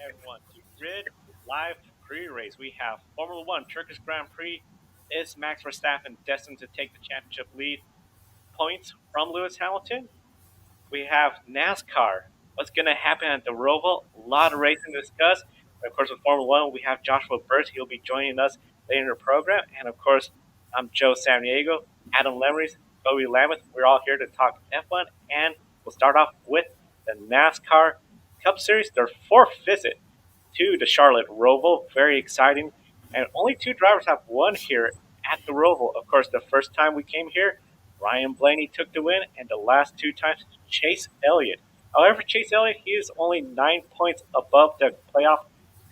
everyone to Grid Live Pre-Race. We have Formula One Turkish Grand Prix. Is Max Verstappen destined to take the championship lead points from Lewis Hamilton? We have NASCAR. What's going to happen at the Roval? A lot of racing to discuss. And of course, with Formula One, we have Joshua Burst. He'll be joining us later in the program. And of course, I'm Joe Samaniego, Adam Lemrys, Kobe Lameth. We're all here to talk F1. And we'll start off with the NASCAR Cup Series, their fourth visit to the Charlotte ROVAL. Very exciting. And only two drivers have won here at the ROVAL. Of course, the first time we came here, Ryan Blaney took the win, and the last two times, Chase Elliott. However, Chase Elliott, he is only 9 points above the playoff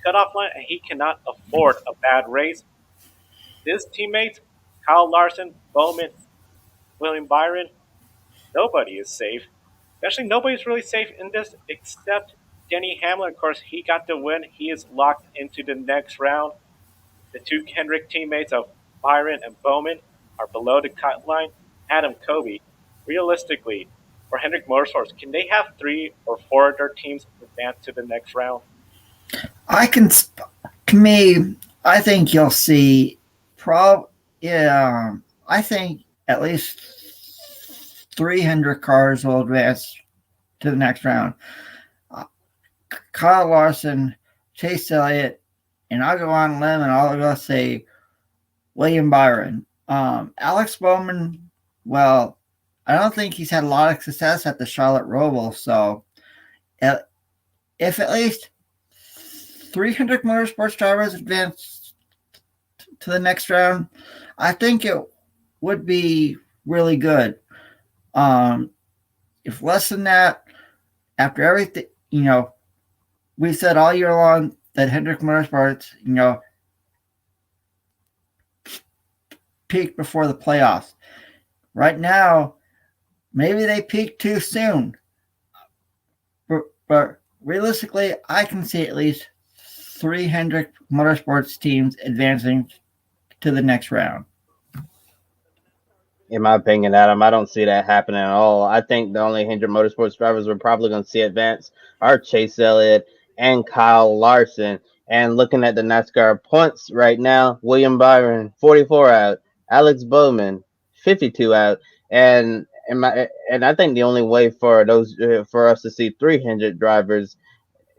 cutoff line, and he cannot afford a bad race. His teammates, Kyle Larson, Bowman, William Byron, nobody is safe. Actually, nobody's really safe in this except Denny Hamlin. Of course, he got the win. He is locked into the next round. The two Kendrick teammates of Byron and Bowman are below the cut line. Adam Kobe, realistically, for Hendrick Motorsports, can they have 3 or 4 of their teams advance to the next round? I can, to me, I think you'll see, I think at least 300 cars will advance to the next round. Kyle Larson, Chase Elliott, and I'll go on a limb and I'll go say William Byron. Alex Bowman, well, I don't think he's had a lot of success at the Charlotte ROVAL, so if at least 300 motorsports drivers advance to the next round, I think it would be really good. If less than that, after everything, we've said all year long that Hendrick Motorsports, peaked before the playoffs. Right now, maybe they peaked too soon. But realistically, I can see at least 3 Hendrick Motorsports teams advancing to the next round. In my opinion, Adam, I don't see that happening at all. I think the only Hendrick Motorsports drivers we're probably going to see advance are Chase Elliott and Kyle Larson. And looking at the NASCAR points right now, William Byron, 44 out, Alex Bowman, 52 out, and I think the only way for us to see 300 drivers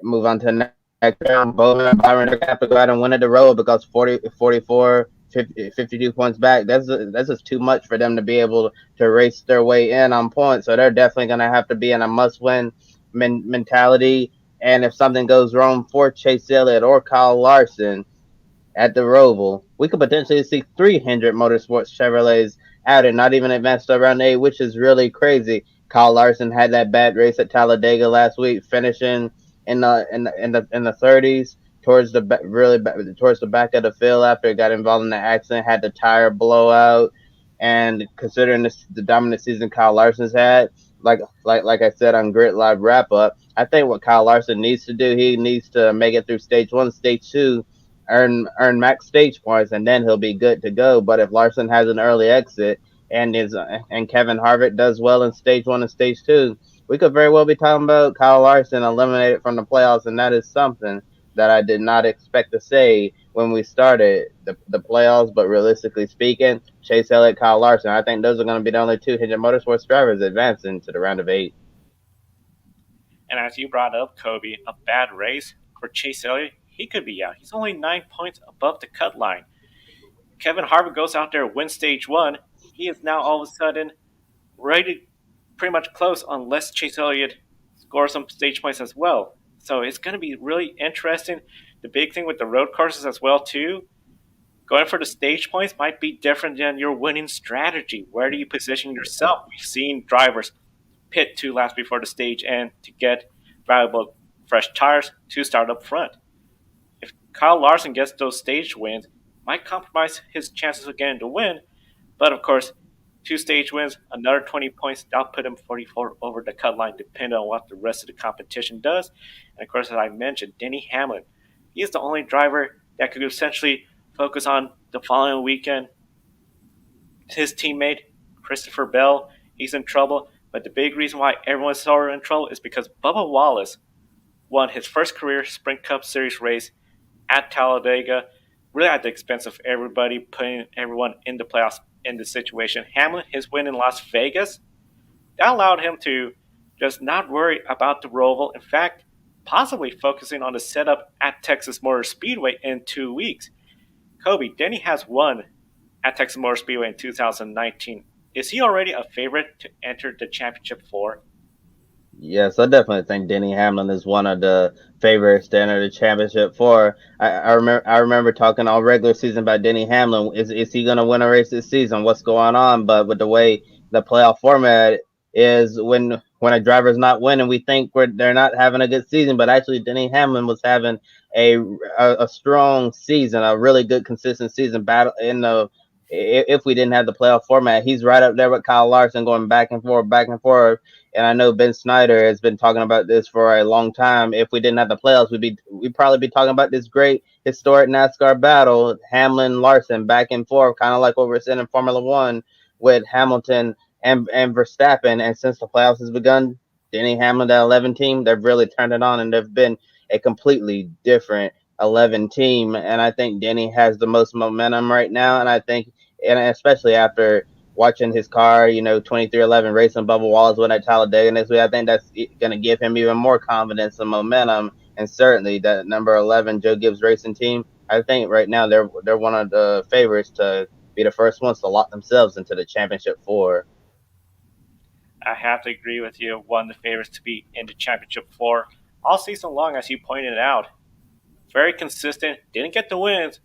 move on to the next round, Bowman and Byron have to go out and win at the road because 44, 52 points back, that's just too much for them to be able to race their way in on points. So they're definitely going to have to be in a must-win mentality. And if something goes wrong for Chase Elliott or Kyle Larson at the ROVAL, we could potentially see 300 Motorsports Chevrolets out and not even advance to round 8, which is really crazy. Kyle Larson had that bad race at Talladega last week, finishing in the 30s towards the back of the field after it got involved in the accident, had the tire blowout, and considering the dominant season Kyle Larson's had, like I said on Grid Live wrap up, I think what Kyle Larson needs to do, he needs to make it through stage 1, stage 2, earn max stage points, and then he'll be good to go. But if Larson has an early exit and Kevin Harvick does well in stage 1 and stage 2, we could very well be talking about Kyle Larson eliminated from the playoffs, and that is something that I did not expect to say when we started the playoffs. But realistically speaking, Chase Elliott, Kyle Larson, I think those are going to be the only 2 Hendrick Motorsports drivers advancing to the round of 8. And as you brought up, Kobe, a bad race for Chase Elliott, he could be out. He's only 9 points above the cut line. Kevin Harvick goes out there, wins stage 1. He is now all of a sudden ready, pretty much close, unless Chase Elliott scores some stage points as well. So it's going to be really interesting. The big thing with the road courses as well, too, going for the stage points might be different than your winning strategy. Where do you position yourself? We've seen drivers pit 2 laps before the stage end to get valuable fresh tires to start up front. If Kyle Larson gets those stage wins, might compromise his chances of getting the win. But of course, 2 stage wins, another 20 points, that'll put him 44 over the cut line, depending on what the rest of the competition does. And of course, as I mentioned, Denny Hamlin, he's the only driver that could essentially focus on the following weekend. His teammate, Christopher Bell, he's in trouble. But the big reason why everyone's so in trouble is because Bubba Wallace won his first career Sprint Cup Series race at Talladega, really at the expense of everybody, putting everyone in the playoffs in this situation. Hamlin, his win in Las Vegas, that allowed him to just not worry about the Roval. In fact, possibly focusing on the setup at Texas Motor Speedway in 2 weeks. Kobe, Denny has won at Texas Motor Speedway in 2019. Is he already a favorite to enter the championship four? Yes, I definitely think Denny Hamlin is one of the favorites to enter the championship for. I remember talking all regular season about Denny Hamlin. Is he gonna win a race this season? What's going on? But with the way the playoff format is, when a driver's not winning, we think they're not having a good season. But actually, Denny Hamlin was having a a strong season, a really good consistent season. Battle in the if we didn't have the playoff format, he's right up there with Kyle Larson, going back and forth, back and forth. And I know Ben Snyder has been talking about this for a long time. If we didn't have the playoffs, we'd probably be talking about this great historic NASCAR battle, Hamlin Larson, back and forth, kind of like what we're seeing in Formula One with Hamilton and Verstappen. And since the playoffs has begun, Denny Hamlin, that 11 team, they've really turned it on, and they've been a completely different 11 team. And I think Denny has the most momentum right now. And I think, and especially after watching his car, 2311 racing Bubba Wallace win at Talladega next week, I think that's going to give him even more confidence and momentum. And certainly that number 11 Joe Gibbs Racing team, I think right now they're one of the favorites to be the first ones to lock themselves into the championship four. I have to agree with you. One of the favorites to be in the championship four all season long, as you pointed out. Very consistent. Didn't get the wins,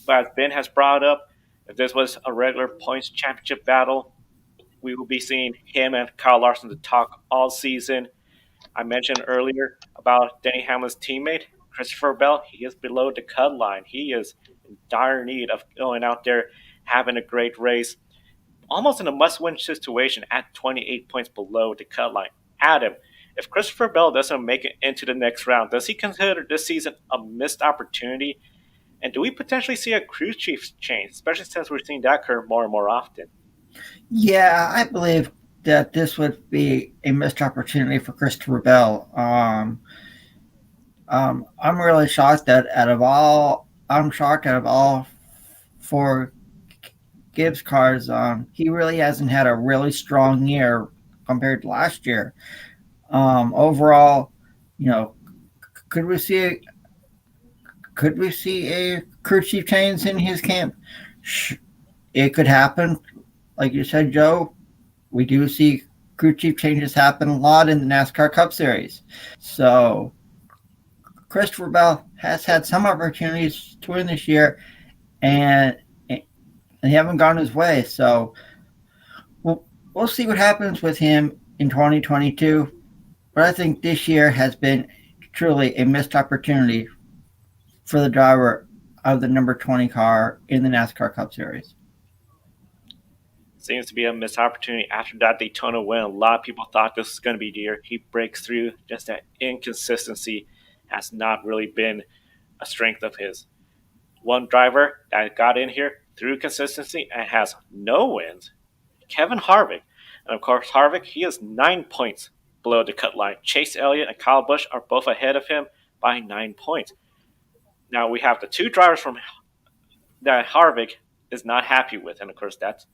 but as Ben has brought up, if this was a regular points championship battle, we will be seeing him and Kyle Larson to talk all season. I mentioned earlier about Denny Hamlin's teammate, Christopher Bell. He is below the cut line. He is in dire need of going out there, having a great race, almost in a must win situation at 28 points below the cut line. Adam, if Christopher Bell doesn't make it into the next round, does he consider this season a missed opportunity? And do we potentially see a crew chief change, especially since we're seeing that occur more and more often? Yeah, I believe that this would be a missed opportunity for Christopher Bell. I'm really shocked that I'm shocked out of all four Gibbs cars, he really hasn't had a really strong year compared to last year. Overall, you know, could we see a crew chief change in his camp? It could happen. Like you said, Joe, we do see crew chief changes happen a lot in the NASCAR Cup Series. So Christopher Bell has had some opportunities to win this year, and they haven't gone his way. So we'll see what happens with him in 2022. But I think this year has been truly a missed opportunity for the driver of the number 20 car in the NASCAR Cup Series. Seems to be a missed opportunity after that Daytona win. A lot of people thought this was going to be the year he breaks through. Just that inconsistency has not really been a strength of his. One driver that got in here through consistency and has no wins, Kevin Harvick. And of course, Harvick, he is 9 points below the cut line. Chase Elliott and Kyle Busch are both ahead of him by 9 points. Now we have the two drivers from that Harvick is not happy with, and of course that's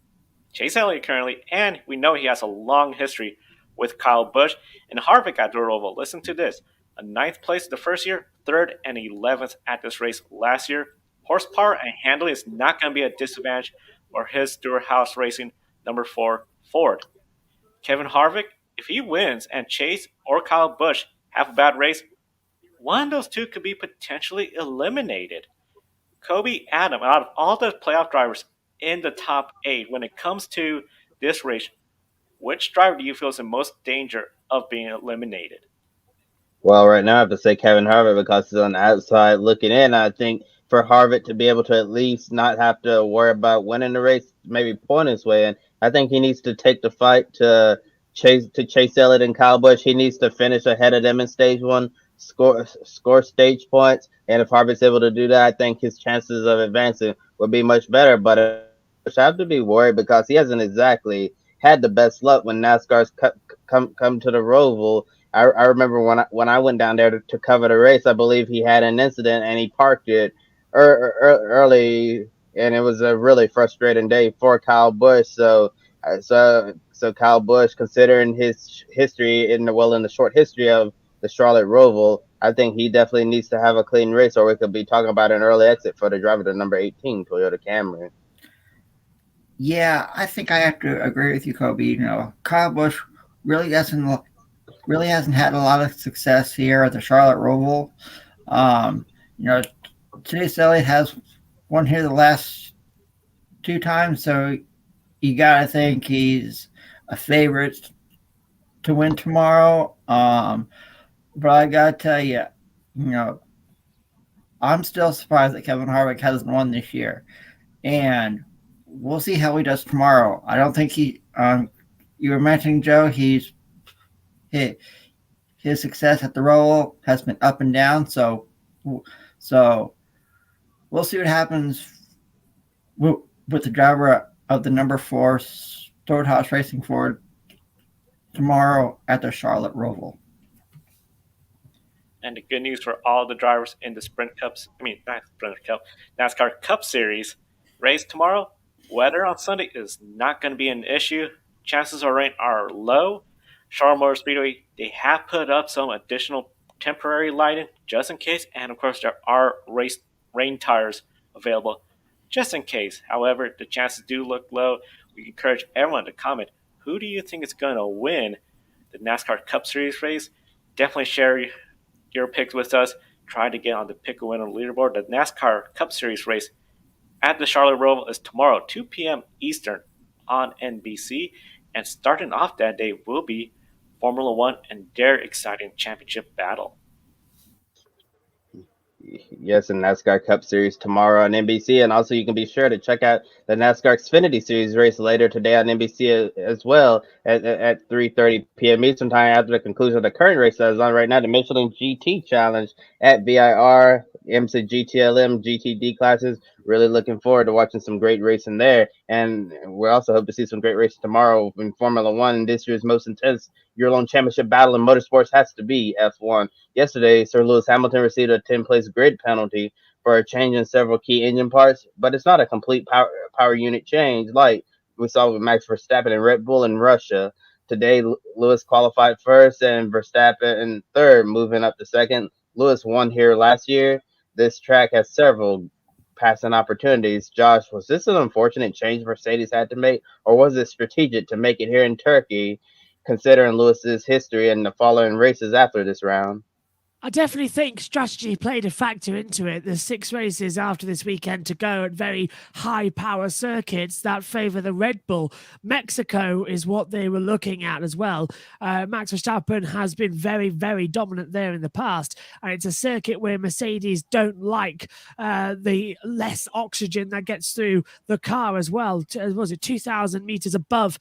Chase Elliott currently, and we know he has a long history with Kyle Busch. And Harvick at the ROVAL, listen to this: a ninth place the first year, third and 11th at this race last year. Horsepower and handling is not going to be a disadvantage for his Stewart House Racing number 4 Ford. Kevin Harvick, if he wins and Chase or Kyle Busch have a bad race, one of those two could be potentially eliminated. Kobe, Adam, out of all the playoff drivers in the top 8, when it comes to this race, which driver do you feel is in most danger of being eliminated? Well, right now I have to say Kevin Harvick because he's on the outside looking in. I think for Harvick to be able to at least not have to worry about winning the race, maybe point his way in, I think he needs to take the fight to Chase Elliott and Kyle Busch. He needs to finish ahead of them in stage 1, score stage points, and if Harvick's able to do that, I think his chances of advancing would be much better. But I have to be worried because he hasn't exactly had the best luck when NASCAR's come to the ROVAL. I remember when I went down there to cover the race, I believe he had an incident and he parked it early, and it was a really frustrating day for Kyle Busch. So Kyle Busch, considering his history in the short history of the Charlotte Roval, I think he definitely needs to have a clean race, or we could be talking about an early exit for the driver to number 18 Toyota Camry. Yeah, I think I have to agree with you, Kobe. Kyle Busch really hasn't had a lot of success here at the Charlotte Roval. Um, you know, Chase Elliott has won here the last 2 times, so you gotta think he's a favorite to win tomorrow. But I gotta tell you, you know, I'm still surprised that Kevin Harvick hasn't won this year, and we'll see how he does tomorrow. I don't think he. You were mentioning Joe. His success at the Roval has been up and down. So we'll see what happens with the driver of the number 4 Stewart-Haas Racing Ford tomorrow at the Charlotte Roval. And the good news for all the drivers in the NASCAR Cup Series race tomorrow, weather on Sunday is not going to be an issue. Chances of rain are low. Charlotte Motor Speedway, they have put up some additional temporary lighting just in case, and of course there are rain tires available just in case. However, the chances do look low. We encourage everyone to comment, who do you think is going to win the NASCAR Cup Series race? Definitely share your picks with us. Try to get on the pick a winner leaderboard. The NASCAR Cup Series race at the Charlotte Roval is tomorrow, 2 p.m. Eastern on NBC. And starting off that day will be Formula One and their exciting championship battle. Yes, and NASCAR Cup Series tomorrow on NBC, and also you can be sure to check out the NASCAR Xfinity Series race later today on NBC as well at 3:30 p.m. Eastern Time after the conclusion of the current race that is on right now, the Michelin GT Challenge at VIR, IMSA GTLM, GTD classes. Really looking forward to watching some great racing there, and we also hope to see some great racing tomorrow in Formula One. This year's most intense year-long championship battle in motorsports has to be F1. Yesterday, Sir Lewis Hamilton received a 10-place grid penalty for a change in several key engine parts, but it's not a complete power unit change like we saw with Max Verstappen and Red Bull in Russia. Today, Lewis qualified first and Verstappen in third, moving up to second. Lewis won here last year. This track has several passing opportunities. Josh, was this an unfortunate change Mercedes had to make, or was it strategic to make it here in Turkey, considering Lewis's history and the following races after this round? I definitely think strategy played a factor into it. There's 6 races after this weekend to go at very high power circuits that favour the Red Bull. Mexico is what they were looking at as well. Max Verstappen has been very, very dominant there in the past, and it's a circuit where Mercedes don't like the less oxygen that gets through the car as well. Was it 2,000 meters above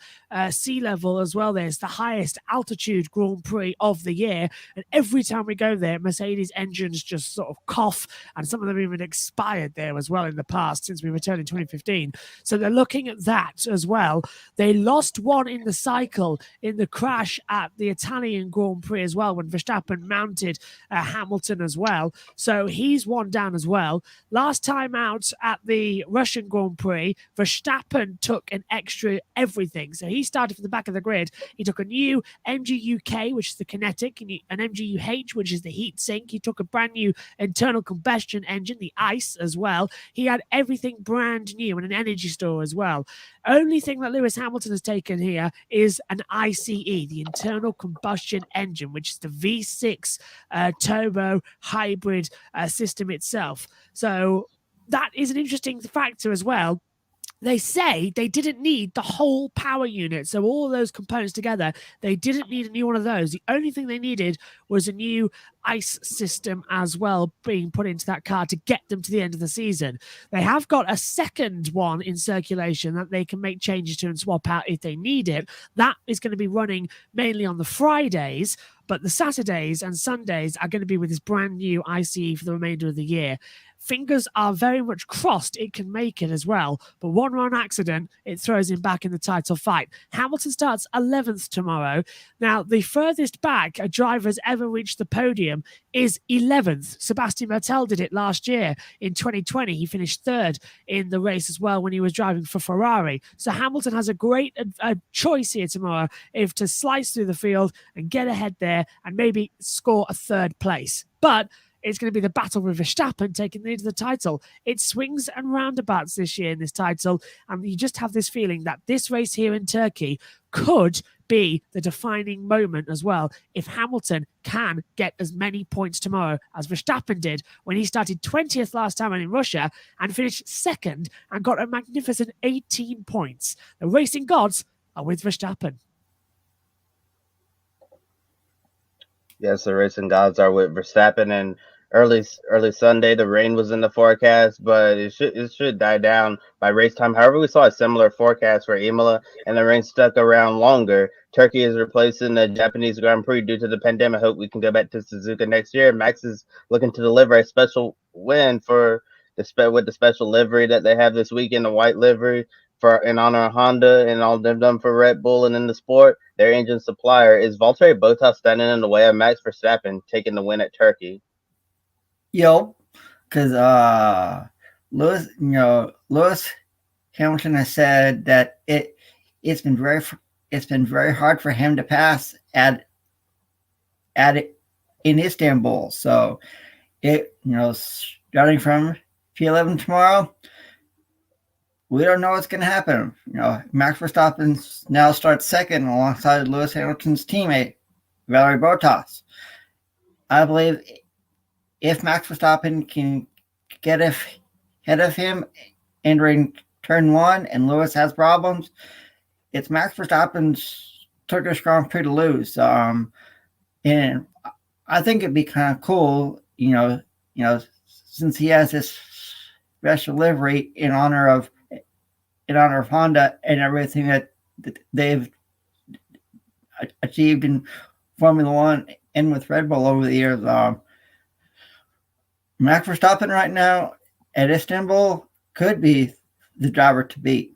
sea level as well? There's the highest altitude Grand Prix of the year, and every time we go there, Mercedes engines just sort of cough, and some of them even expired there as well in the past since we returned in 2015. So they're looking at that as well. They lost one in the cycle in the crash at the Italian Grand Prix as well when Verstappen mounted Hamilton as well. So he's one down as well. Last time out at the Russian Grand Prix, Verstappen took an extra everything. So he started from the back of the grid. He took a new MGU-K, which is the kinetic, and an MGU-H, which is the heat sink. He took a brand new internal combustion engine, the ICE as well. He had everything brand new and an energy store as well. Only thing that Lewis Hamilton has taken here is an ICE, the internal combustion engine, which is the V6 turbo hybrid system itself. So that is an interesting factor as well. They say they didn't need the whole power unit. So all those components together, they didn't need a new one of those. The only thing they needed was a new ice system as well being put into that car to get them to the end of the season. They have got a second one in circulation that they can make changes to and swap out if they need it. That is going to be running mainly on the Fridays, but the Saturdays and Sundays are going to be with this brand new ICE for the remainder of the year. Fingers are very much crossed it can make it as well, but one run accident, it throws him back in the title fight. Hamilton starts 11th tomorrow. Now, the furthest back a driver has ever reached the podium is 11th. Sebastian Vettel did it last year in 2020. He finished third in the race as well when he was driving for Ferrari. So Hamilton has a great choice here tomorrow if to slice through the field and get ahead there and maybe score a third place. But it's going to be the battle with Verstappen taking the lead of the title. It swings and roundabouts this year in this title, and you just have this feeling that this race here in Turkey could be the defining moment as well if Hamilton can get as many points tomorrow as Verstappen did when he started 20th last time in Russia and finished second and got a magnificent 18 points. The racing gods are with Verstappen. Yes, the racing gods are with Verstappen, and early Sunday the rain was in the forecast, but it should die down by race time. However, we saw a similar forecast for Imola, and the rain stuck around longer. Turkey is replacing the Japanese Grand Prix due to the pandemic. I hope we can go back to Suzuka next year. Max is looking to deliver a special win for with the special livery that they have this weekend, the white livery in honor of Honda and all they've done for Red Bull and in the sport. Their engine supplier is Valtteri Bottas standing in the way of Max Verstappen taking the win at Turkey. Yo, because Lewis Hamilton has said that it's been very hard for him to pass at it in Istanbul. So starting from P11 tomorrow, we don't know what's going to happen. Max Verstappen now starts second alongside Lewis Hamilton's teammate, Valtteri Bottas. I believe if Max Verstappen can get ahead of him entering turn one and Lewis has problems, it's Max Verstappen's Turkish Grand Prix to lose. And I think it'd be kind of cool, since he has this special livery in honor of Honda and everything that they've achieved in Formula One and with Red Bull over the years. Max Verstappen right now at Istanbul could be the driver to beat.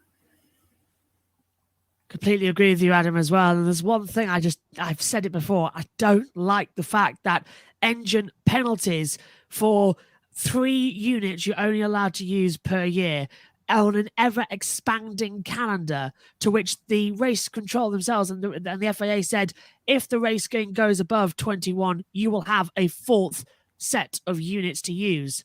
Completely agree with you, Adam, as well. And there's one thing I've said it before. I don't like the fact that engine penalties for 3 units you're only allowed to use per year on an ever-expanding calendar, to which the race control themselves and the FIA said, if the race game goes above 21, you will have a 4th set of units to use.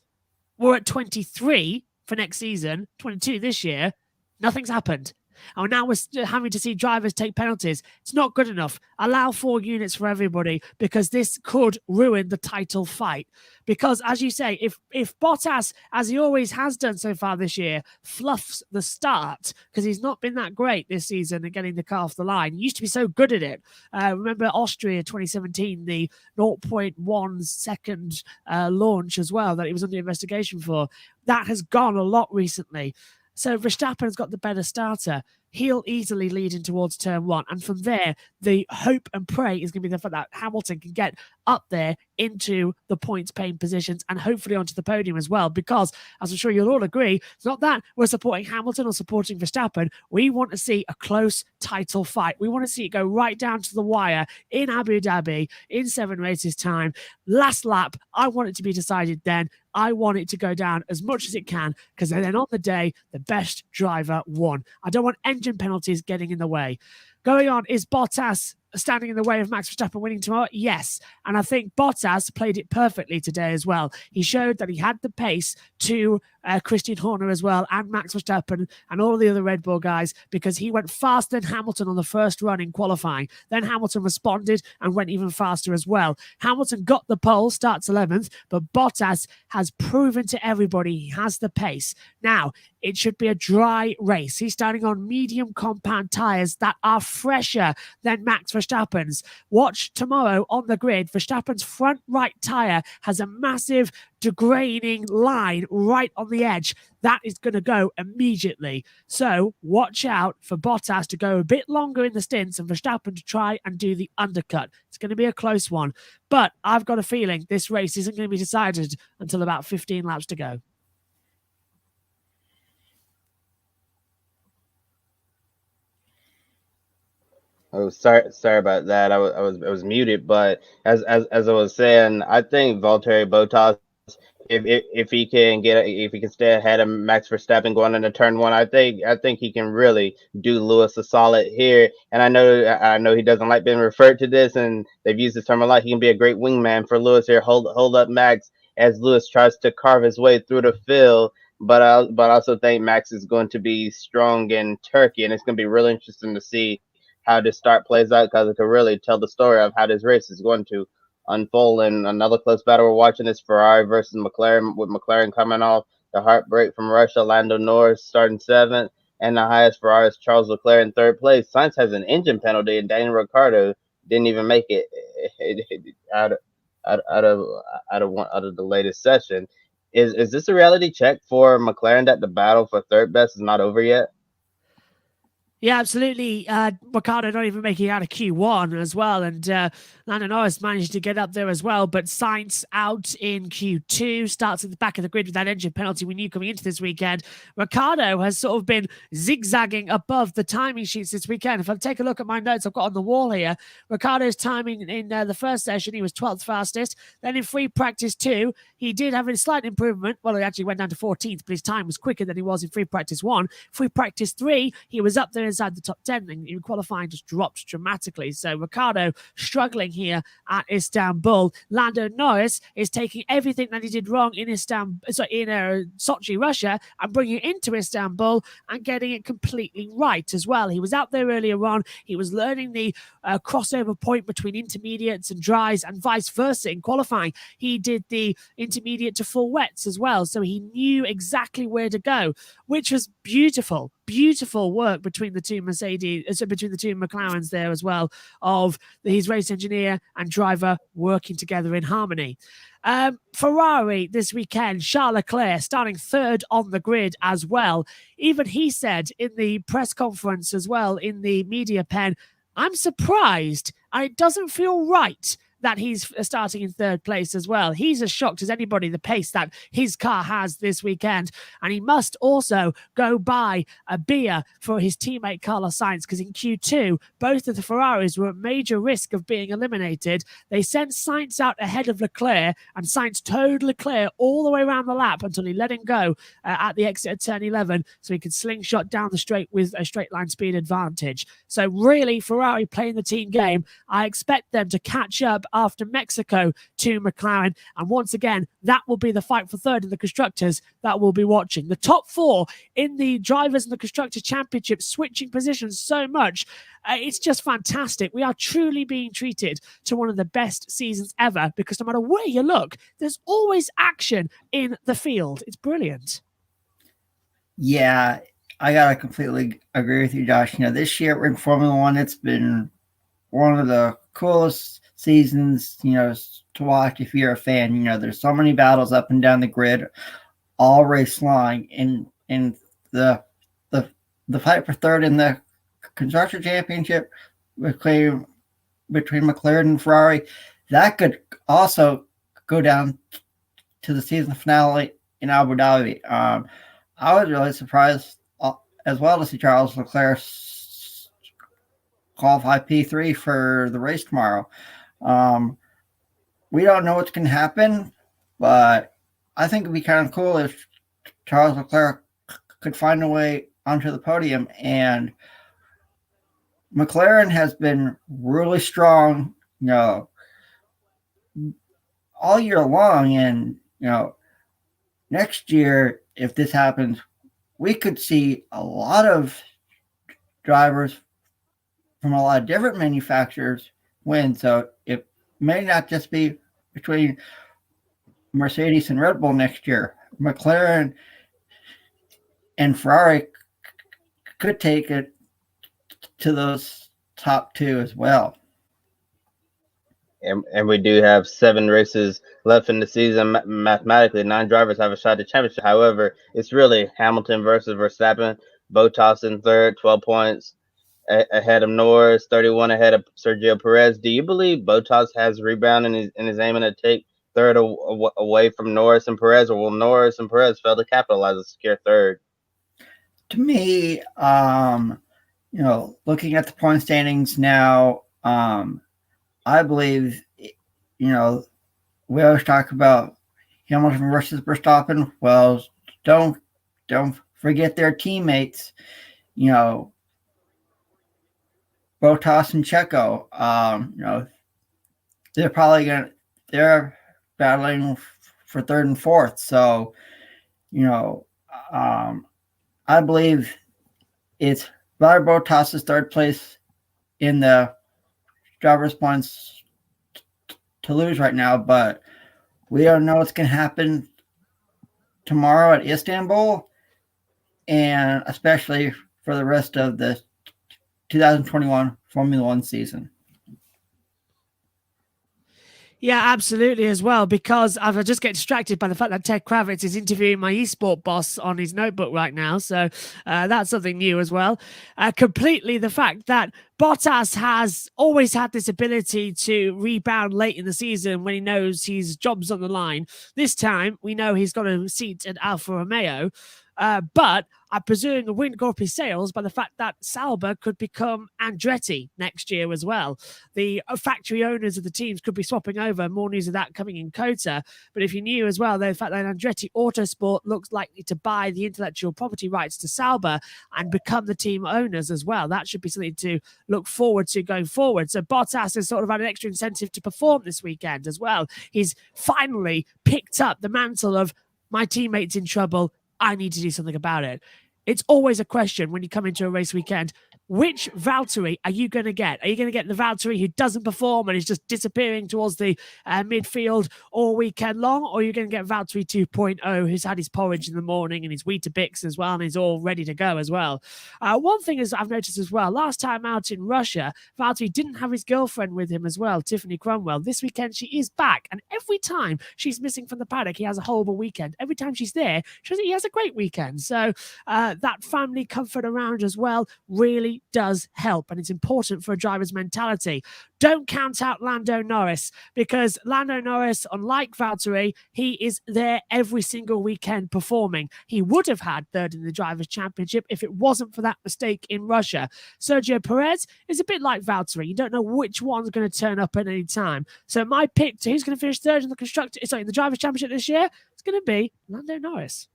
We're at 23 for next season, 22 this year. Nothing's happened. And now we're having to see drivers take penalties. It's not good enough. Allow 4 units for everybody, because this could ruin the title fight. Because, as you say, if Bottas, as he always has done so far this year, fluffs the start, because he's not been that great this season at getting the car off the line. He used to be so good at it. Remember Austria 2017, the 0.1 second launch as well that he was under investigation for. That has gone a lot recently. So Verstappen's got the better starter. He'll easily lead in towards turn 1. And from there, the hope and pray is going to be the fact that Hamilton can get up there into the points-paying positions and hopefully onto the podium as well. Because, as I'm sure you'll all agree, it's not that we're supporting Hamilton or supporting Verstappen. We want to see a close title fight. We want to see it go right down to the wire in Abu Dhabi in 7 races' time. Last lap, I want it to be decided then. I want it to go down as much as it can, because then on the day, the best driver won. I don't want engine penalties getting in the way. Going on, is Bottas standing in the way of Max Verstappen winning tomorrow? Yes. And I think Bottas played it perfectly today as well. He showed that he had the pace to Christian Horner as well, and Max Verstappen and all of the other Red Bull guys, because he went faster than Hamilton on the first run in qualifying. Then Hamilton responded and went even faster as well. Hamilton got the pole, starts 11th, but Bottas has proven to everybody he has the pace. Now, it should be a dry race. He's starting on medium compound tyres that are fresher than Max Verstappen's. Watch tomorrow on the grid. Verstappen's front right tyre has a massive degrading line right on the edge. That is going to go immediately. So watch out for Bottas to go a bit longer in the stints and Verstappen to try and do the undercut. It's going to be a close one. But I've got a feeling this race isn't going to be decided until about 15 laps to go. Oh, sorry about that. I was muted, but as I was saying, I think Valtteri Bottas, if he can stay ahead of Max Verstappen going into turn one, I think he can really do Lewis a solid here. And I know he doesn't like being referred to this, and they've used this term a lot. He can be a great wingman for Lewis here. Hold up Max as Lewis tries to carve his way through the field. But I also think Max is going to be strong in Turkey, and it's going to be really interesting to see how this start plays out, because it could really tell the story of how this race is going to unfold. And another close battle we're watching is Ferrari versus McLaren, with McLaren coming off the heartbreak from Russia. Lando Norris starting 7th, and the highest Ferrari is Charles Leclerc in 3rd place. Sainz has an engine penalty, and Daniel Ricciardo didn't even make it out of the latest session. Is this a reality check for McLaren that the battle for 3rd best is not over yet? Yeah, absolutely. Ricciardo not even making it out of Q1 as well. And Lando Norris managed to get up there as well. But Sainz out in Q2, starts at the back of the grid with that engine penalty we knew coming into this weekend. Ricciardo has sort of been zigzagging above the timing sheets this weekend. If I take a look at my notes I've got on the wall here, Ricciardo's timing in the first session, he was 12th fastest. Then in free practice 2, he did have a slight improvement. Well, he actually went down to 14th, but his time was quicker than he was in free practice 1. Free practice 3, he was up there inside the top 10, and in qualifying just dropped dramatically. So Ricciardo struggling here at Istanbul. Lando Norris is taking everything that he did wrong in Sochi, Russia, and bringing it into Istanbul and getting it completely right as well. He was out there earlier on. He was learning the crossover point between intermediates and dries and vice versa in qualifying. He did the intermediate to full wets as well, so he knew exactly where to go, which was beautiful work between the two McLarens there as well, of his race engineer and driver working together in harmony. Ferrari this weekend, Charles Leclerc starting 3rd on the grid as well. Even he said in the press conference as well, in the media pen, I'm surprised and it doesn't feel right that he's starting in 3rd place as well. He's as shocked as anybody, the pace that his car has this weekend. And he must also go buy a beer for his teammate Carlos Sainz, because in Q2, both of the Ferraris were at major risk of being eliminated. They sent Sainz out ahead of Leclerc, and Sainz towed Leclerc all the way around the lap until he let him go at the exit of turn 11, so he could slingshot down the straight with a straight line speed advantage. So really, Ferrari playing the team game. I expect them to catch up after Mexico to McLaren. And once again, that will be the fight for 3rd in the Constructors that we'll be watching. The top 4 in the Drivers and the Constructors Championship switching positions so much. It's just fantastic. We are truly being treated to one of the best seasons ever, because no matter where you look, there's always action in the field. It's brilliant. Yeah, I gotta completely agree with you, Josh. This year in Formula One, it's been one of the coolest seasons, to watch if you're a fan. There's so many battles up and down the grid, all race long, and the fight for 3rd in the Constructor Championship between McLaren and Ferrari, that could also go down to the season finale in Abu Dhabi. I was really surprised as well to see Charles Leclerc qualify P3 for the race tomorrow. We don't know what's going to happen, but I think it'd be kind of cool if Charles Leclerc could find a way onto the podium. And McLaren has been really strong, all year long. And, next year, if this happens, we could see a lot of drivers from a lot of different manufacturers win. So it may not just be between Mercedes and Red Bull next year. McLaren and Ferrari could take it to those top two as well. And we do have 7 races left in the season. Mathematically, 9 drivers have a shot at the championship. However, it's really Hamilton versus Verstappen. Bottas in third, 12 points ahead of Norris, 31 ahead of Sergio Perez. Do you believe Bottas has rebound and is aiming to take third away from Norris and Perez, or will Norris and Perez fail to capitalize and secure third? To me, looking at the point standings now, I believe, we always talk about Hamilton versus Verstappen. Well, don't forget their teammates. Bottas and Checo. They're battling for third and fourth. So, I believe it's Valtteri Bottas' third place in the driver's points to lose right now, but we don't know what's going to happen tomorrow at Istanbul, and especially for the rest of the 2021 Formula One season. Yeah, absolutely as well, because I just get distracted by the fact that Ted Kravitz is interviewing my esport boss on his notebook right now. So that's something new as well. Completely the fact that Bottas has always had this ability to rebound late in the season when he knows his job's on the line. This time, we know he's got a seat at Alfa Romeo. But I presume the wind got up his sails by the fact that Sauber could become Andretti next year as well. The factory owners of the teams could be swapping over. More news of that coming in COTA. But if you knew as well, the fact that Andretti Autosport looks likely to buy the intellectual property rights to Sauber and become the team owners as well, that should be something to look forward to going forward. So Bottas has sort of had an extra incentive to perform this weekend as well. He's finally picked up the mantle of my teammate's in trouble. I need to do something about it. It's always a question when you come into a race weekend. Which Valtteri are you going to get? Are you going to get the Valtteri who doesn't perform and is just disappearing towards the midfield all weekend long? Or are you going to get Valtteri 2.0 who's had his porridge in the morning and his Weetabix as well and is all ready to go as well? One thing is I've noticed as well, last time out in Russia, Valtteri didn't have his girlfriend with him as well, Tiffany Cromwell. This weekend she is back, and every time she's missing from the paddock, he has a horrible weekend. Every time she's there, he has a great weekend. So that family comfort around as well really does help, and it's important for a driver's mentality. Don't count out Lando Norris, because Lando Norris, unlike Valtteri, he is there every single weekend performing. He would have had third in the Drivers' Championship if it wasn't for that mistake in Russia. Sergio Perez is a bit like Valtteri. You don't know which one's going to turn up at any time. So my pick to who's going to finish third in the Drivers' Championship this year, it's going to be Lando Norris.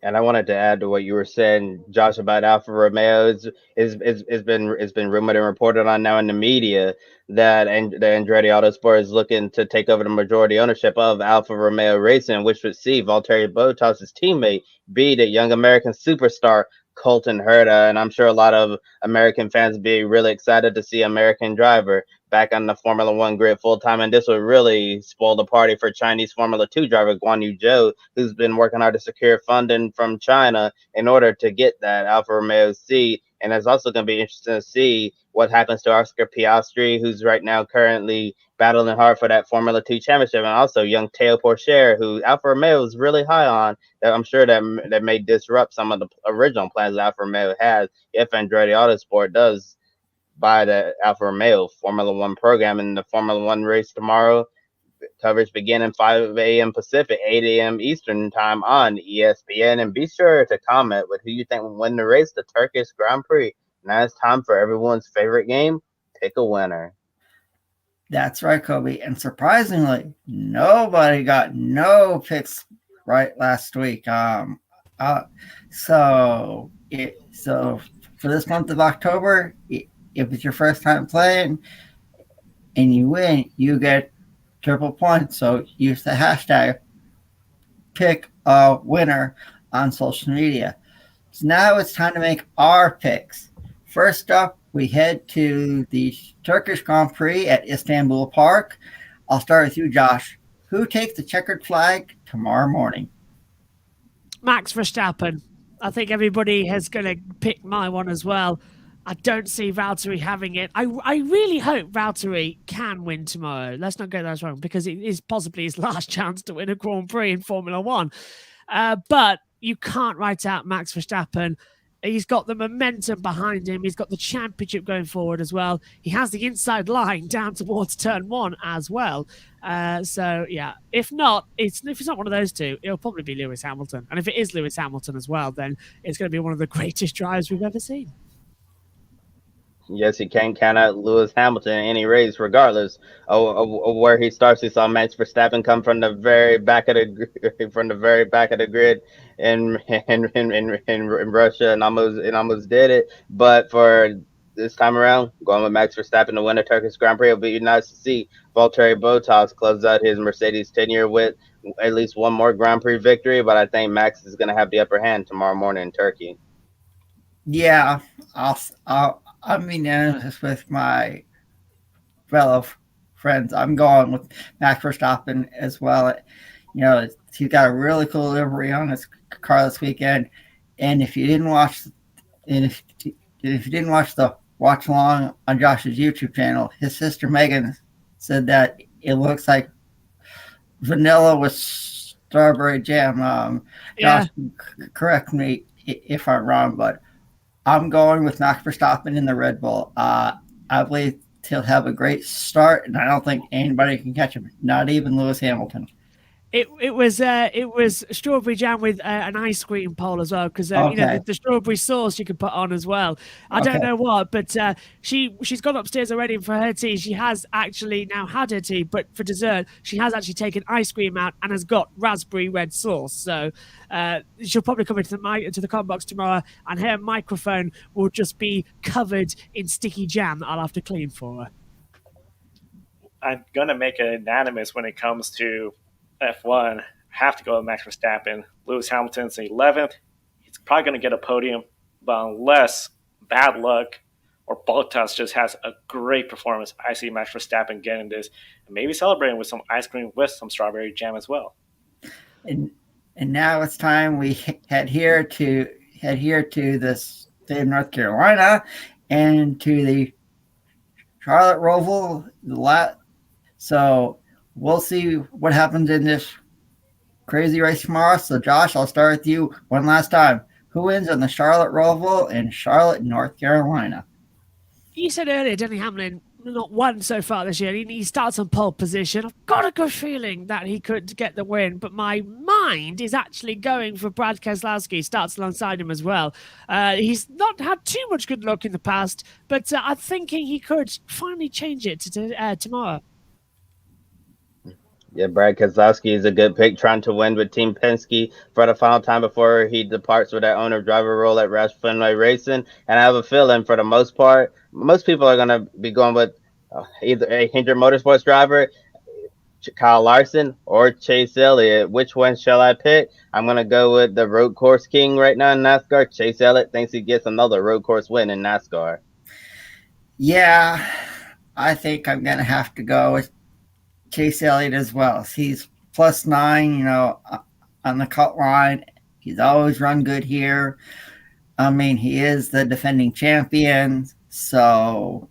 And I wanted to add to what you were saying, Josh, about Alfa Romeo. It's been rumored and reported on now in the media that the Andretti Autosport is looking to take over the majority ownership of Alfa Romeo Racing, which would see Valtteri Bottas' teammate be the young American superstar Colton Herta. And I'm sure a lot of American fans would be really excited to see an American driver back on the Formula One grid full time, and this would really spoil the party for Chinese Formula 2 driver Guan Yu Zhou, who's been working hard to secure funding from China in order to get that Alfa Romeo seat. And it's also going to be interesting to see what happens to Oscar Piastri, who's right now currently battling hard for that Formula 2 championship, and also young Teo Pourchaire, who Alfa Romeo is really high on. That I'm sure that may disrupt some of the original plans that Alfa Romeo has if Andretti Autosport does by the Alfa Romeo Formula One program. In the Formula One race tomorrow, coverage beginning 5 a.m. Pacific, 8 a.m. Eastern time on ESPN. And be sure to comment with who you think will win the race, the Turkish Grand Prix. Now it's time for everyone's favorite game, pick a winner. That's right, Kobe. And surprisingly, nobody got no picks right last week. So for this month of October, if it's your first time playing and you win, you get triple points. So use the hashtag pick a winner on social media. So now it's time to make our picks. First up, we head to the Turkish Grand Prix at Istanbul Park. I'll start with you, Josh. Who takes the checkered flag tomorrow morning? Max Verstappen. I think everybody is going to pick my one as well. I don't see Valtteri having it. I really hope Valtteri can win tomorrow. Let's not get that wrong, because it is possibly his last chance to win a Grand Prix in Formula One. But you can't write out Max Verstappen. He's got the momentum behind him. He's got the championship going forward as well. He has the inside line down towards turn one as well. So, yeah, if it's not one of those two, it'll probably be Lewis Hamilton. And if it is Lewis Hamilton as well, then it's going to be one of the greatest drives we've ever seen. Yes, you can't count out Lewis Hamilton in any race, regardless of where he starts. We saw Max Verstappen come from the very back of the grid in Russia and almost did it. But for this time around, going with Max Verstappen to win the Turkish Grand Prix, it'll be nice to see Valtteri Bottas close out his Mercedes tenure with at least one more Grand Prix victory. But I think Max is going to have the upper hand tomorrow morning in Turkey. Yeah, I'll be unanimous with my fellow friends. I'm going with Max Verstappen as well. He's got a really cool livery on his car this weekend. And if you didn't watch the watch along on Josh's YouTube channel, his sister Megan said that it looks like vanilla with strawberry jam. Josh, correct me if I'm wrong, but I'm going with Max Verstappen in the Red Bull. I believe he'll have a great start, and I don't think anybody can catch him, not even Lewis Hamilton. It was strawberry jam with an ice cream pole as well, because the strawberry sauce you could put on as well. I don't know what, but she's gone upstairs already for her tea. She has actually now had her tea, but for dessert she has actually taken ice cream out and has got raspberry red sauce. So she'll probably come into the comment box tomorrow, and her microphone will just be covered in sticky jam that I'll have to clean for her. I'm gonna make it unanimous when it comes to F1. Have to go with Max Verstappen. Lewis Hamilton's 11th. He's probably going to get a podium, but unless bad luck or Bottas just has a great performance, I see Max Verstappen getting this and maybe celebrating with some ice cream with some strawberry jam as well. And now it's time we head here to the state of North Carolina and to the Charlotte ROVAL. So we'll see what happens in this crazy race tomorrow. So, Josh, I'll start with you one last time. Who wins on the Charlotte ROVAL in Charlotte, North Carolina? You said earlier, Denny Hamlin not won so far this year. He starts on pole position. I've got a good feeling that he could get the win, but my mind is actually going for Brad Keselowski. Starts alongside him as well. He's not had too much good luck in the past, but I'm thinking he could finally change it to tomorrow. Yeah, Brad Keselowski is a good pick, trying to win with Team Penske for the final time before he departs with that owner-driver role at Roush Fenway Racing. And I have a feeling, for the most part, most people are going to be going with either a Hendrick Motorsports driver, Kyle Larson, or Chase Elliott. Which one shall I pick? I'm going to go with the road course king right now in NASCAR. Chase Elliott thinks he gets another road course win in NASCAR. Yeah, I think I'm going to have to go with Chase Elliott as well. He's +9, on the cut line. He's always run good here. I mean, he is the defending champion. So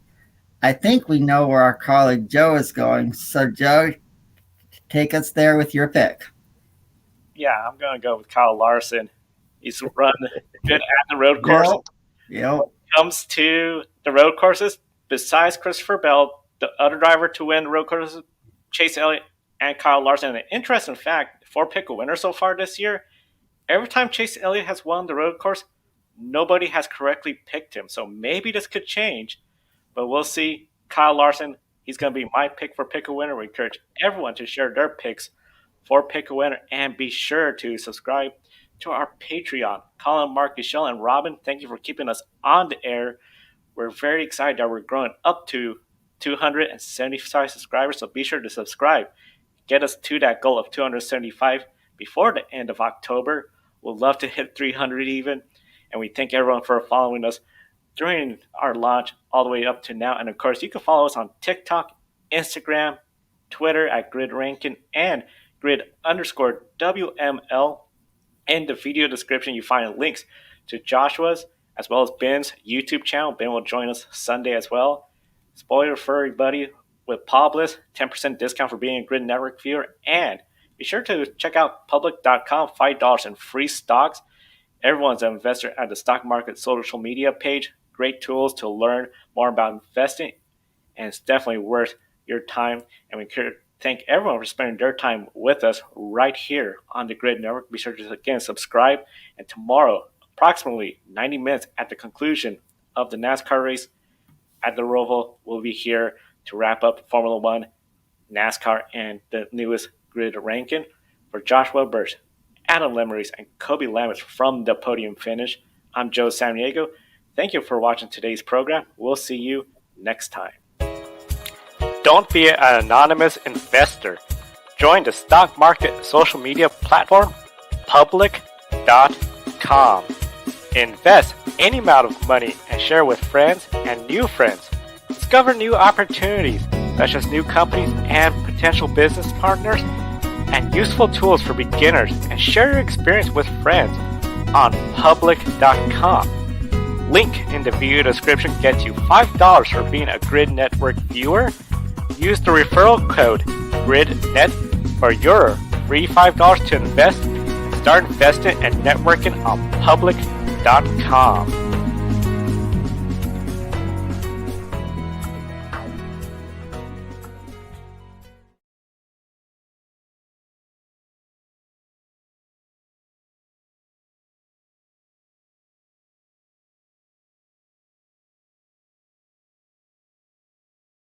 I think we know where our colleague Joe is going. So, Joe, take us there with your pick. Yeah, I'm going to go with Kyle Larson. He's run good at the road course. Yep. When it comes to the road courses, besides Christopher Bell, the other driver to win the road courses, Chase Elliott and Kyle Larson. And an interesting fact, for pick a winner so far this year, every time Chase Elliott has won the road course, nobody has correctly picked him. So maybe this could change, but we'll see. Kyle Larson, he's going to be my pick for pick a winner. We encourage everyone to share their picks for pick a winner, and be sure to subscribe to our Patreon. Colin, Mark, Michelle, and Robin, thank you for keeping us on the air. We're very excited that we're growing up to 275 subscribers, so be sure to subscribe. Get us to that goal of 275 before the end of October. We'd love to hit 300 even. And we thank everyone for following us during our launch all the way up to now. And of course, you can follow us on TikTok, Instagram, Twitter at GridRankin and Grid_WML. In the video description, you find links to Joshua's as well as Ben's YouTube channel. Ben will join us Sunday as well. Spoiler for everybody, with Publis, 10% discount for being a Grid Network viewer. And be sure to check out public.com, $5 in free stocks. Everyone's an investor at the stock market social media page. Great tools to learn more about investing, and it's definitely worth your time. And we could thank everyone for spending their time with us right here on the Grid Network. Be sure to again subscribe. And tomorrow, approximately 90 minutes at the conclusion of the NASCAR race at the Roval, we'll be here to wrap up Formula One, NASCAR, and the newest Grid Rankin. For Joshua Burch, Adam Lemeries, and Kobe Lamets from the Podium Finish, I'm Joe Samaniego. Thank you for watching today's program. We'll see you next time. Don't be an anonymous investor. Join the stock market social media platform, public.com. Invest any amount of money and share with friends and new friends. Discover new opportunities, such as new companies and potential business partners, and useful tools for beginners, and share your experience with friends on public.com. Link in the video description gets you $5 for being a Grid Network viewer. Use the referral code GRIDnet for your free $5 to invest. Start investing and networking on public.com.